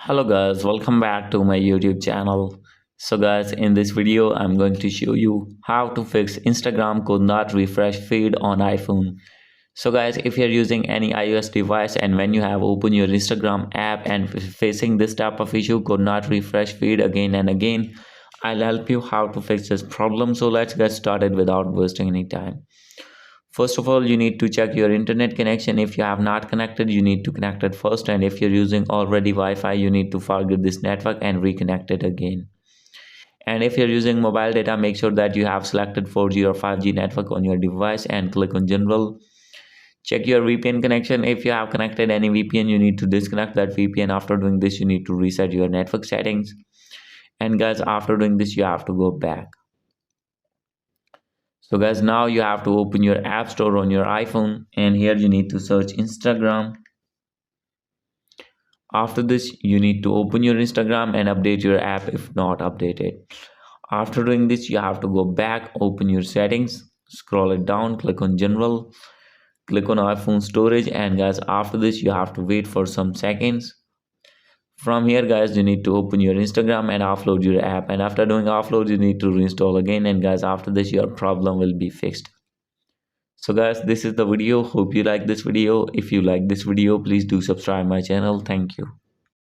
Hello guys, welcome back to my YouTube channel. So guys, in this video I'm going to show you how to fix Instagram could not refresh feed on iPhone. So guys, if you're using any iOS device and when you have opened your Instagram app and facing this type of issue could not refresh feed again and again, I'll help you how to fix this problem. So let's get started without wasting any time. First of all, you need to check your internet connection. If you have not connected, you need to connect it first. And if you're using already Wi-Fi, you need to forget this network and reconnect it again. And if you're using mobile data, make sure that you have selected 4G or 5G network on your device and click on General. Check your VPN connection. If you have connected any VPN, you need to disconnect that VPN. After doing this, you need to reset your network settings. And guys, after doing this, you have to go back. So guys, now you have to open your app store on your iPhone and here you need to search Instagram. After this, you need to open your Instagram and update your app if not updated. After doing this, you have to go back, open your settings, scroll it down, click on general, click on iPhone storage, and guys, after this, you have to wait for some seconds. From here guys, you need to open your Instagram and upload your app, and after doing upload you need to reinstall again, and guys, after this your problem will be fixed. So guys, this is the video. Hope you like this video. If you like this video, please do subscribe my channel. Thank you.